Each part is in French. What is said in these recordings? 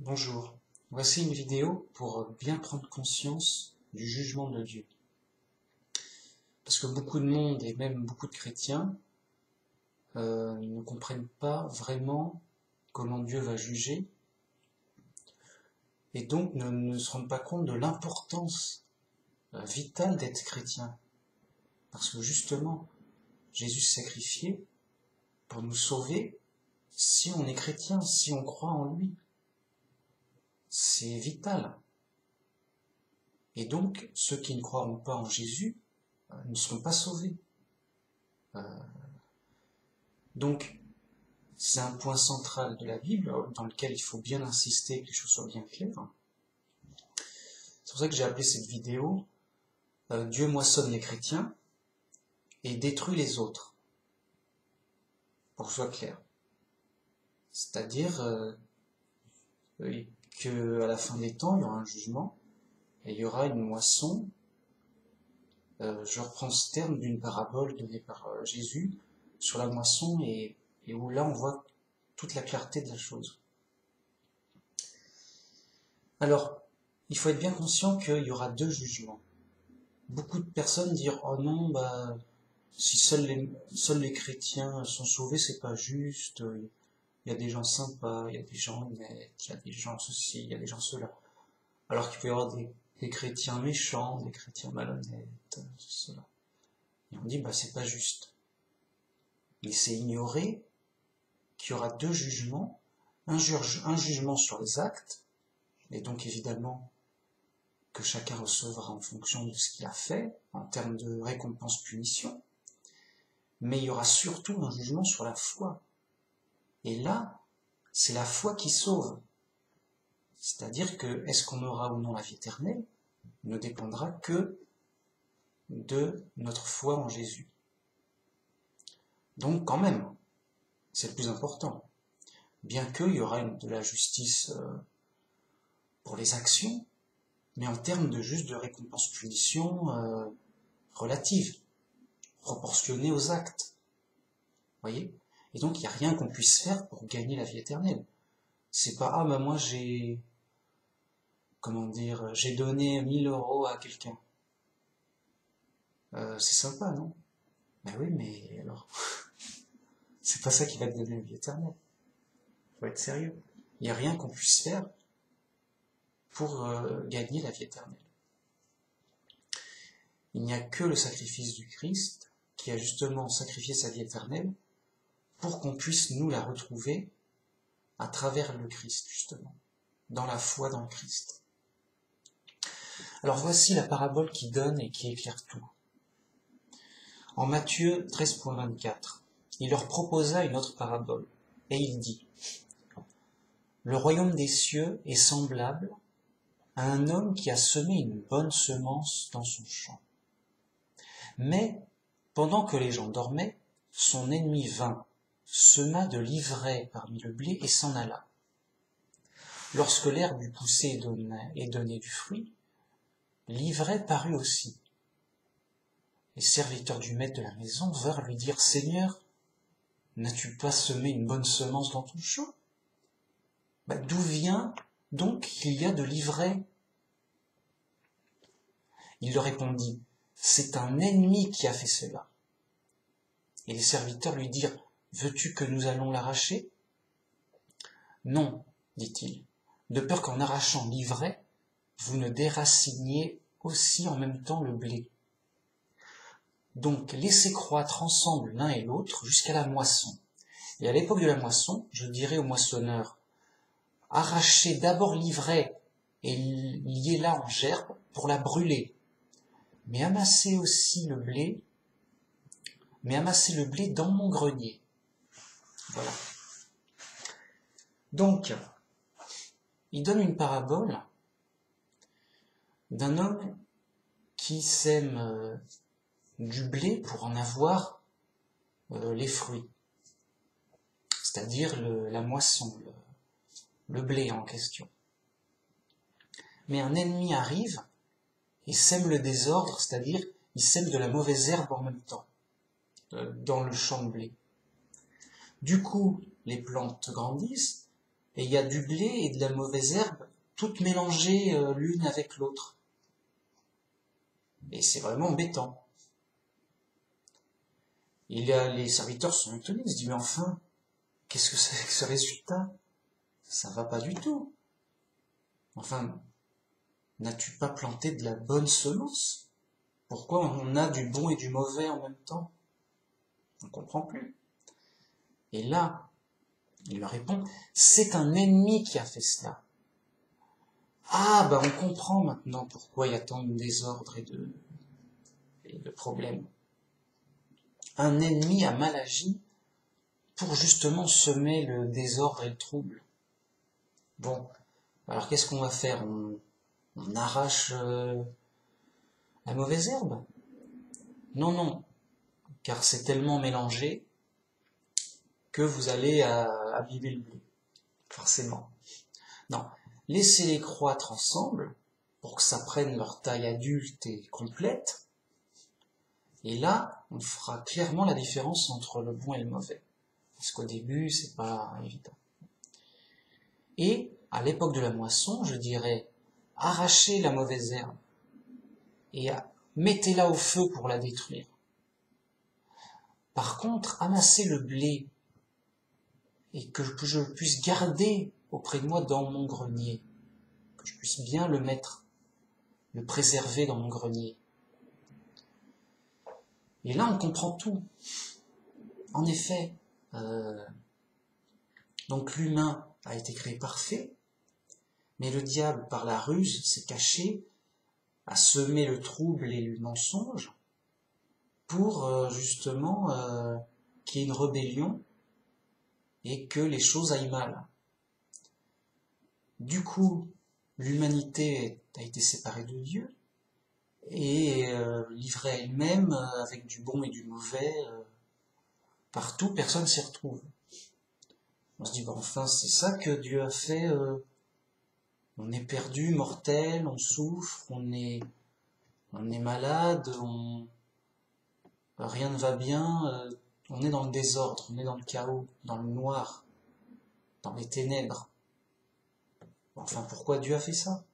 Bonjour, voici une vidéo pour bien prendre conscience du jugement de Dieu. Parce que beaucoup de monde et même beaucoup de chrétiens ne comprennent pas vraiment comment Dieu va juger et donc ne se rendent pas compte de l'importance vitale d'être chrétien. Parce que justement, Jésus s'est sacrifié pour nous sauver si on est chrétien, si on croit en lui. C'est vital. Et donc, ceux qui ne croiront pas en Jésus ne seront pas sauvés. Donc, c'est un point central de la Bible dans lequel il faut bien insister, que les choses soient bien claires. C'est pour ça que j'ai appelé cette vidéo Dieu moissonne les chrétiens et détruit les autres. Pour que ce soit clair. C'est-à-dire qu'à la fin des temps, il y aura un jugement et il y aura une moisson. Je reprends ce terme d'une parabole donnée par Jésus sur la moisson et où là on voit toute la clarté de la chose. Alors, il faut être bien conscient qu'il y aura deux jugements. Beaucoup de personnes diront « Oh non, si seuls les chrétiens sont sauvés, c'est pas juste, il y a des gens sympas, il y a des gens honnêtes, il y a des gens ceci, il y a des gens cela. » Alors qu'il peut y avoir des chrétiens méchants, des chrétiens malhonnêtes, cela. Et on dit « c'est pas juste ». Mais c'est ignorer qu'il y aura deux jugements, un jugement sur les actes, et donc évidemment que chacun recevra en fonction de ce qu'il a fait, en termes de récompense-punition, mais il y aura surtout un jugement sur la foi. Et là, c'est la foi qui sauve. C'est-à-dire que, est-ce qu'on aura ou non la vie éternelle, ne dépendra que de notre foi en Jésus. Donc quand même, c'est le plus important. Bien qu'il y aura de la justice pour les actions, mais en termes de juste de récompense-punition relative, proportionnée aux actes. Voyez ? Et donc il n'y a rien qu'on puisse faire pour gagner la vie éternelle. C'est pas moi j'ai donné 1000 € à quelqu'un. C'est sympa, non? Ben oui, mais alors c'est pas ça qui va te donner la vie éternelle. Faut être sérieux. Il n'y a rien qu'on puisse faire pour gagner la vie éternelle. Il n'y a que le sacrifice du Christ qui a justement sacrifié sa vie éternelle pour qu'on puisse nous la retrouver à travers le Christ, justement, dans la foi dans le Christ. Alors voici la parabole qui donne et qui éclaire tout. En Matthieu 13.24, il leur proposa une autre parabole, et il dit « Le royaume des cieux est semblable à un homme qui a semé une bonne semence dans son champ. Mais, pendant que les gens dormaient, son ennemi vint, sema de l'ivraie parmi le blé et s'en alla. Lorsque l'herbe eut poussé et donné du fruit, l'ivraie parut aussi. Les serviteurs du maître de la maison vinrent lui dire « Seigneur, n'as-tu pas semé une bonne semence dans ton champ ? D'où vient donc qu'il y a de l'ivraie ?» Il leur répondit « C'est un ennemi qui a fait cela. » Et les serviteurs lui dirent « Veux-tu que nous allons l'arracher ?» Non, dit-il, de peur qu'en arrachant l'ivraie, vous ne déraciniez aussi en même temps le blé. Donc laissez croître ensemble l'un et l'autre jusqu'à la moisson. Et à l'époque de la moisson, je dirai au moissonneur, arrachez d'abord l'ivraie et liez-la en gerbe pour la brûler. Mais amassez le blé dans mon grenier. Voilà. Donc, il donne une parabole d'un homme qui sème du blé pour en avoir les fruits, c'est-à-dire la moisson, le blé en question. Mais un ennemi arrive et sème le désordre, c'est-à-dire il sème de la mauvaise herbe en même temps, dans le champ de blé. Du coup, les plantes grandissent et il y a du blé et de la mauvaise herbe, toutes mélangées l'une avec l'autre. Et c'est vraiment embêtant. Les serviteurs sont étonnés, ils se disent, mais enfin, qu'est-ce que c'est que ce résultat? Ça va pas du tout. Enfin, n'as-tu pas planté de la bonne semence? Pourquoi on a du bon et du mauvais en même temps? On ne comprend plus. Et là, il leur répond, c'est un ennemi qui a fait cela. Ah, bah on comprend maintenant pourquoi il y a tant de désordre et de problèmes. Un ennemi a mal agi pour justement semer le désordre et le trouble. Bon, alors qu'est-ce qu'on va faire? On arrache la mauvaise herbe? Non, non, car c'est tellement mélangé que vous allez abîmer le blé, forcément. Non, laissez-les croître ensemble pour que ça prenne leur taille adulte et complète. Et là, on fera clairement la différence entre le bon et le mauvais. Parce qu'au début, c'est pas évident. Et, à l'époque de la moisson, je dirais, arrachez la mauvaise herbe et mettez-la au feu pour la détruire. Par contre, amassez le blé et que je puisse garder auprès de moi dans mon grenier, que je puisse bien le mettre, le préserver dans mon grenier. Et là, on comprend tout. En effet, donc l'humain a été créé parfait, mais le diable, par la ruse, s'est caché, a semé le trouble et le mensonge pour justement qu'il y ait une rébellion et que les choses aillent mal. Du coup, l'humanité a été séparée de Dieu et livrée à elle-même avec du bon et du mauvais. Partout, personne s'y retrouve. On se dit, bon, enfin, c'est ça que Dieu a fait. On est perdu, mortel, on souffre, on est malade, rien ne va bien, on est dans le désordre, on est dans le chaos, dans le noir, dans les ténèbres. Enfin, pourquoi Dieu a fait ça?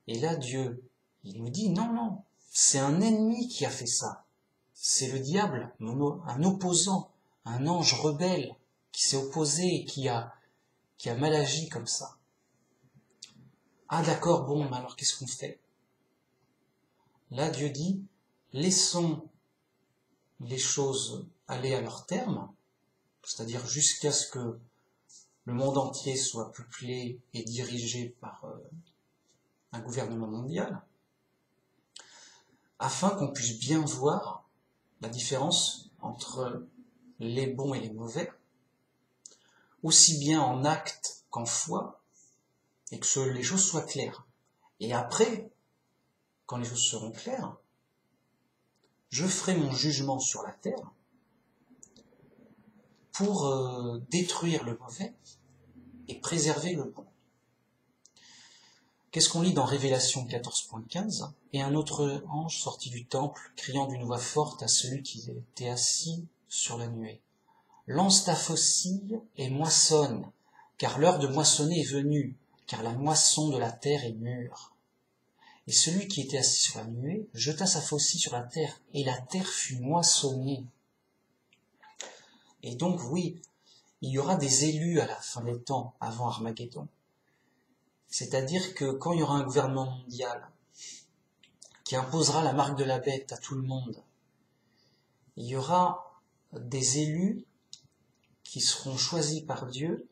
Et là, Dieu, il nous dit, non, non, c'est un ennemi qui a fait ça. C'est le diable, un opposant, un ange rebelle qui s'est opposé et qui a mal agi comme ça. Ah d'accord, bon, mais alors qu'est-ce qu'on fait? Là, Dieu dit, laissons les choses aller à leur terme, c'est-à-dire jusqu'à ce que le monde entier soit peuplé et dirigé par un gouvernement mondial, afin qu'on puisse bien voir la différence entre les bons et les mauvais, aussi bien en acte qu'en foi, et que les choses soient claires. Et après, quand les choses seront claires, je ferai mon jugement sur la terre pour détruire le mauvais et préserver le bon. Qu'est-ce qu'on lit dans Révélation 14.15? Et un autre ange sortit du temple, criant d'une voix forte à celui qui était assis sur la nuée. Lance ta faucille et moissonne, car l'heure de moissonner est venue, car la moisson de la terre est mûre. Et celui qui était assis sur la nuée jeta sa faucille sur la terre, et la terre fut moissonnée. Et donc, oui, il y aura des élus à la fin des temps, avant Armageddon. C'est-à-dire que quand il y aura un gouvernement mondial qui imposera la marque de la bête à tout le monde, il y aura des élus qui seront choisis par Dieu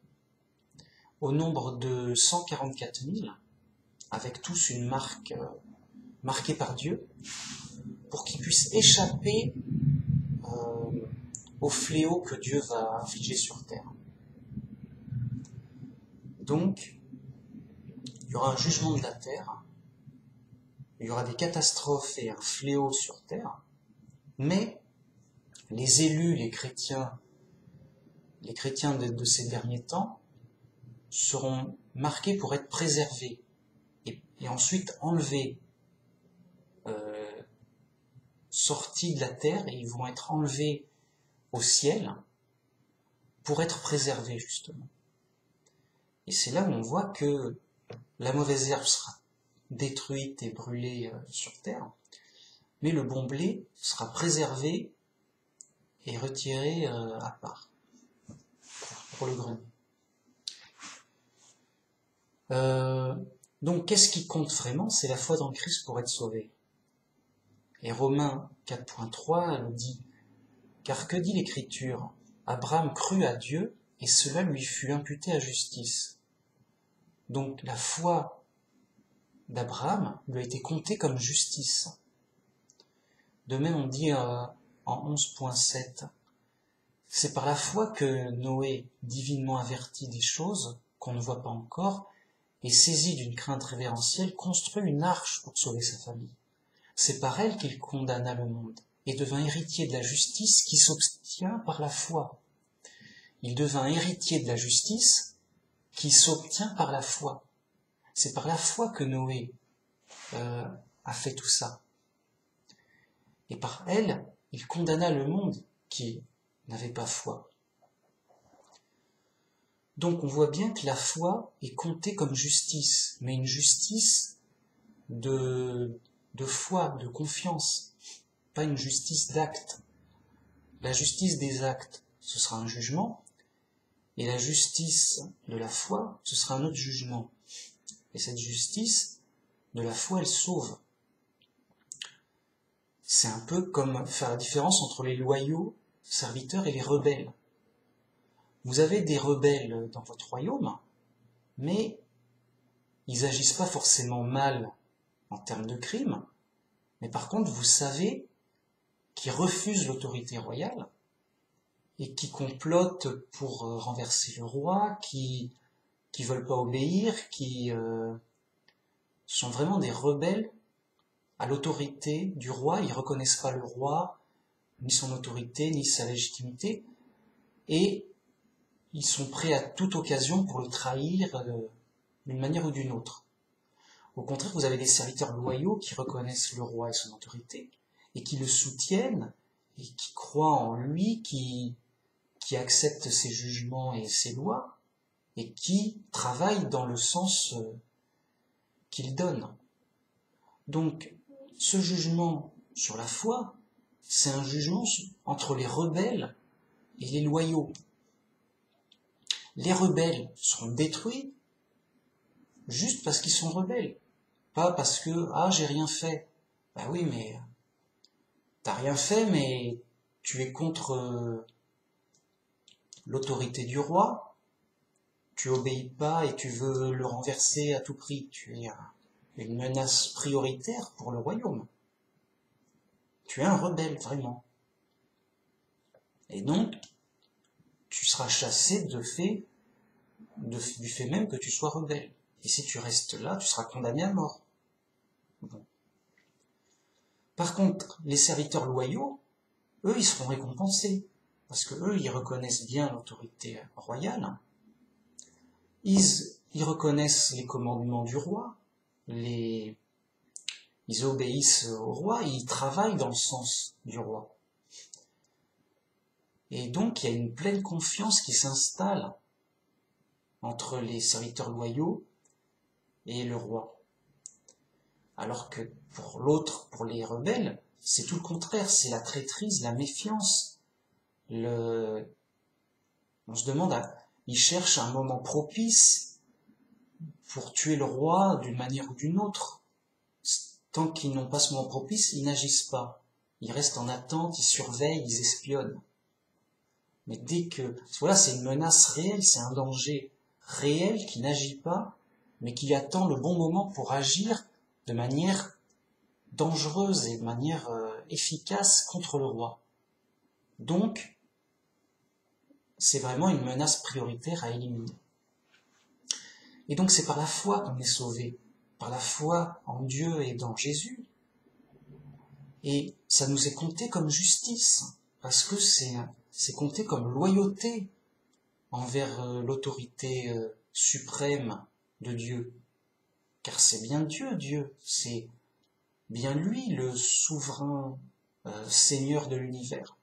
au nombre de 144 000, avec tous une marque marquée par Dieu, pour qu'ils puissent échapper au fléau que Dieu va infliger sur terre. Donc, il y aura un jugement de la terre, il y aura des catastrophes et un fléau sur terre, mais les élus, les chrétiens de ces derniers temps, seront marqués pour être préservés et ensuite enlevés, sortis de la terre, et ils vont être enlevés au ciel pour être préservés justement. Et c'est là où on voit que la mauvaise herbe sera détruite et brûlée sur terre, mais le bon blé sera préservé et retiré à part pour le grenier. Donc qu'est-ce qui compte vraiment? C'est la foi dans le Christ pour être sauvé. Et Romains 4.3 nous dit: car que dit l'Écriture? Abraham crut à Dieu et cela lui fut imputé à justice. Donc la foi d'Abraham lui a été comptée comme justice. De même on dit en 11.7: c'est par la foi que Noé, divinement averti des choses qu'on ne voit pas encore, et saisi d'une crainte révérentielle, construit une arche pour sauver sa famille. C'est par elle qu'il condamna le monde et devint héritier de la justice qui s'obtient par la foi. Il devint héritier de la justice qui s'obtient par la foi. C'est par la foi que Noé a fait tout ça. Et par elle, il condamna le monde qui n'avait pas foi. Donc on voit bien que la foi est comptée comme justice, mais une justice de foi, de confiance, pas une justice d'acte. La justice des actes, ce sera un jugement, et la justice de la foi, ce sera un autre jugement. Et cette justice de la foi, elle sauve. C'est un peu comme faire la différence entre les loyaux serviteurs et les rebelles. Vous avez des rebelles dans votre royaume, mais ils agissent pas forcément mal en termes de crimes, mais par contre, vous savez qu'ils refusent l'autorité royale et qui complotent pour renverser le roi, qui veulent pas obéir, qui sont vraiment des rebelles à l'autorité du roi. Ils reconnaissent pas le roi, ni son autorité, ni sa légitimité, et ils sont prêts à toute occasion pour le trahir d'une manière ou d'une autre. Au contraire, vous avez des serviteurs loyaux qui reconnaissent le roi et son autorité, et qui le soutiennent, et qui croient en lui, qui acceptent ses jugements et ses lois, et qui travaillent dans le sens qu'il donne. Donc, ce jugement sur la foi, c'est un jugement entre les rebelles et les loyaux. Les rebelles seront détruits juste parce qu'ils sont rebelles. Pas parce que, j'ai rien fait. Ben oui, mais t'as rien fait, mais tu es contre l'autorité du roi, tu obéis pas et tu veux le renverser à tout prix. Tu es une menace prioritaire pour le royaume. Tu es un rebelle, vraiment. Et donc, tu seras chassé du fait même que tu sois rebelle. Et si tu restes là, tu seras condamné à mort. Bon. Par contre, les serviteurs loyaux, eux, ils seront récompensés. Parce que eux, ils reconnaissent bien l'autorité royale. Ils reconnaissent les commandements du roi. Ils obéissent au roi et ils travaillent dans le sens du roi. Et donc, il y a une pleine confiance qui s'installe entre les serviteurs loyaux et le roi. Alors que pour les rebelles, c'est tout le contraire, c'est la traîtrise, la méfiance. On se demande, ils cherchent un moment propice pour tuer le roi d'une manière ou d'une autre. Tant qu'ils n'ont pas ce moment propice, ils n'agissent pas. Ils restent en attente, ils surveillent, ils espionnent. Mais voilà, c'est une menace réelle, c'est un danger réel qui n'agit pas, mais qui attend le bon moment pour agir de manière dangereuse et de manière efficace contre le roi. Donc, c'est vraiment une menace prioritaire à éliminer. Et donc c'est par la foi qu'on est sauvé, par la foi en Dieu et dans Jésus. Et ça nous est compté comme justice, parce que c'est compté comme loyauté envers l'autorité suprême de Dieu. Car c'est bien Dieu, c'est bien lui le souverain Seigneur de l'univers.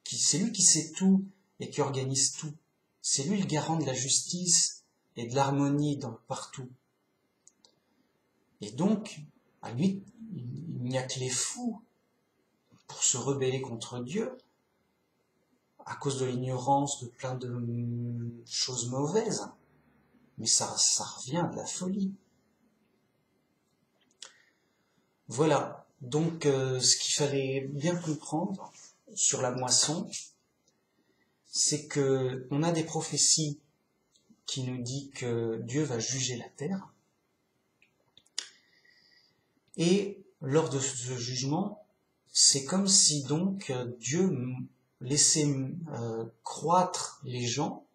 C'est lui qui sait tout et qui organise tout. C'est lui le garant de la justice et de l'harmonie partout. Et donc, à lui, il n'y a que les fous pour se rebeller contre Dieu, à cause de l'ignorance de plein de choses mauvaises. Mais ça revient à de la folie. Voilà, donc ce qu'il fallait bien comprendre sur la moisson, c'est que on a des prophéties qui nous disent que Dieu va juger la terre. Et lors de ce jugement, c'est comme si donc Dieu laissait croître les gens,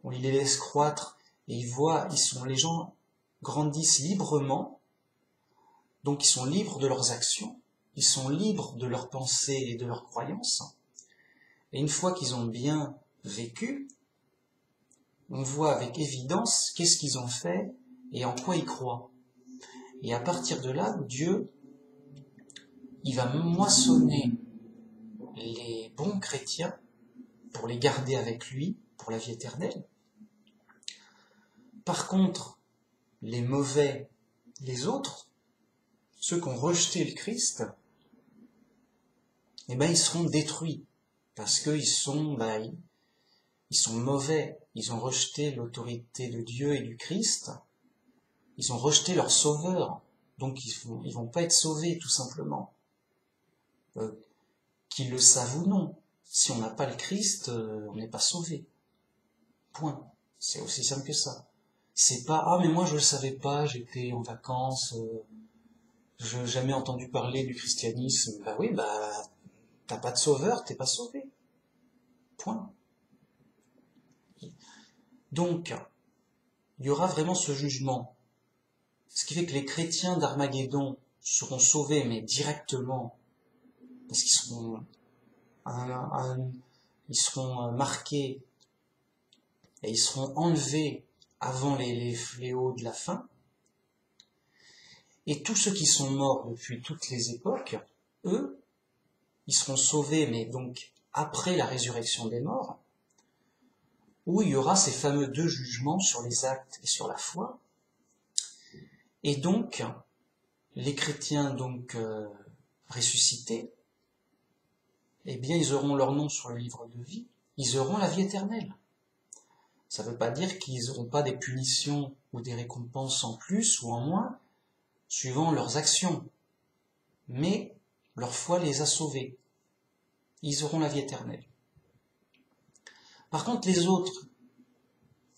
on les laisse croître et les gens grandissent librement, donc ils sont libres de leurs actions, ils sont libres de leurs pensées et de leurs croyances. Et une fois qu'ils ont bien vécu, on voit avec évidence qu'est-ce qu'ils ont fait et en quoi ils croient. Et à partir de là, Dieu, il va moissonner les bons chrétiens pour les garder avec lui pour la vie éternelle. Par contre, les mauvais, les autres, ceux qui ont rejeté le Christ, eh ben, ils seront détruits parce qu'ils sont mauvais. Ils ont rejeté l'autorité de Dieu et du Christ. Ils ont rejeté leur sauveur. Donc ils vont pas être sauvés, tout simplement. Qu'ils le savent ou non. Si on n'a pas le Christ, on n'est pas sauvé. Point. C'est aussi simple que ça. C'est pas, ah mais moi je le savais pas, j'étais en vacances, je n'ai jamais entendu parler du christianisme. Bah oui, t'as pas de sauveur, t'es pas sauvé. Point. Donc, il y aura vraiment ce jugement. Ce qui fait que les chrétiens d'Armageddon seront sauvés, mais directement, parce qu'ils seront marqués et ils seront enlevés avant les fléaux de la fin. Et tous ceux qui sont morts depuis toutes les époques, eux, ils seront sauvés, mais donc après la résurrection des morts, où il y aura ces fameux 2 jugements sur les actes et sur la foi. Et donc, les chrétiens ressuscités, eh bien, ils auront leur nom sur le livre de vie, ils auront la vie éternelle. Ça ne veut pas dire qu'ils n'auront pas des punitions ou des récompenses en plus ou en moins, suivant leurs actions. Mais leur foi les a sauvés. Ils auront la vie éternelle. Par contre, les autres,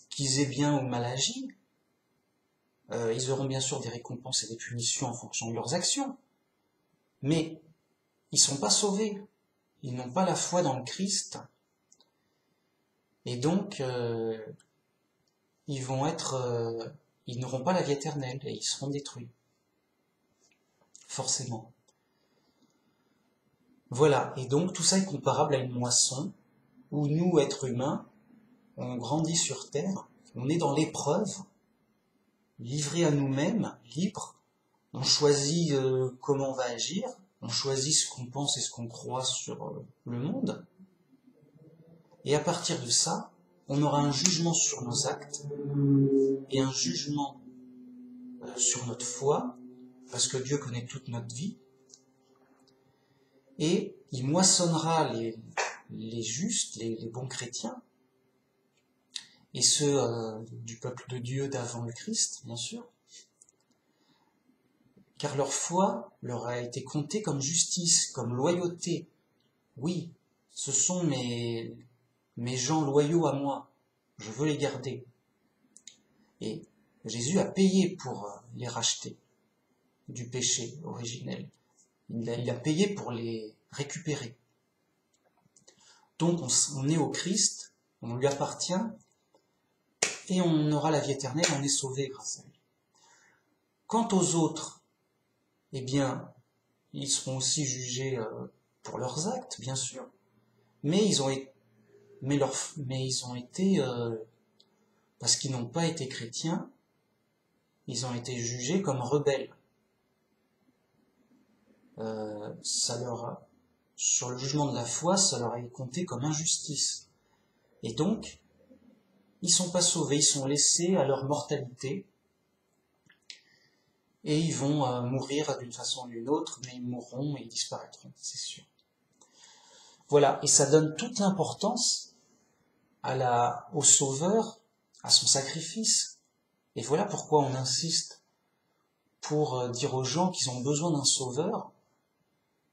qu'ils aient bien ou mal agi, ils auront bien sûr des récompenses et des punitions en fonction de leurs actions. Mais ils ne sont pas sauvés. Ils n'ont pas la foi dans le Christ. Et donc, ils n'auront pas la vie éternelle et ils seront détruits. Forcément. Voilà. Et donc, tout ça est comparable à une moisson où nous, êtres humains, on grandit sur terre, on est dans l'épreuve, livrés à nous-mêmes, libres, on choisit comment on va agir, on choisit ce qu'on pense et ce qu'on croit sur le monde, et à partir de ça, on aura un jugement sur nos actes, et un jugement sur notre foi, parce que Dieu connaît toute notre vie, et il moissonnera les justes, les bons chrétiens, et ceux du peuple de Dieu d'avant le Christ, bien sûr, car leur foi leur a été comptée comme justice, comme loyauté. Oui, ce sont mes gens loyaux à moi, je veux les garder. Et Jésus a payé pour les racheter du péché originel. Il a payé pour les récupérer. Donc on est au Christ, on lui appartient, et on aura la vie éternelle, on est sauvé grâce à lui. Quant aux autres, eh bien, ils seront aussi jugés pour leurs actes, bien sûr, mais ils ont été, parce qu'ils n'ont pas été chrétiens, ils ont été jugés comme rebelles. Sur le jugement de la foi, ça leur est compté comme injustice. Et donc, ils sont pas sauvés, ils sont laissés à leur mortalité, et ils vont mourir d'une façon ou d'une autre, mais ils mourront et ils disparaîtront, c'est sûr. Voilà, et ça donne toute l'importance au Sauveur, à son sacrifice. Et voilà pourquoi on insiste pour dire aux gens qu'ils ont besoin d'un Sauveur,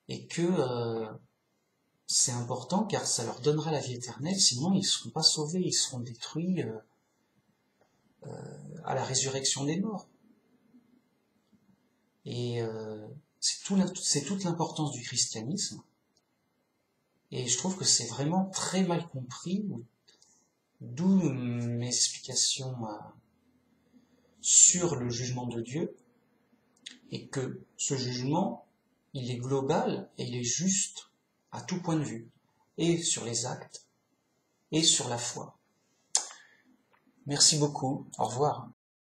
et que c'est important car ça leur donnera la vie éternelle, sinon ils ne seront pas sauvés, ils seront détruits à la résurrection des morts. Et c'est toute l'importance du christianisme. Et je trouve que c'est vraiment très mal compris, d'où mes explications sur le jugement de Dieu, et que ce jugement, il est global et il est juste à tout point de vue, et sur les actes, et sur la foi. Merci beaucoup, au revoir.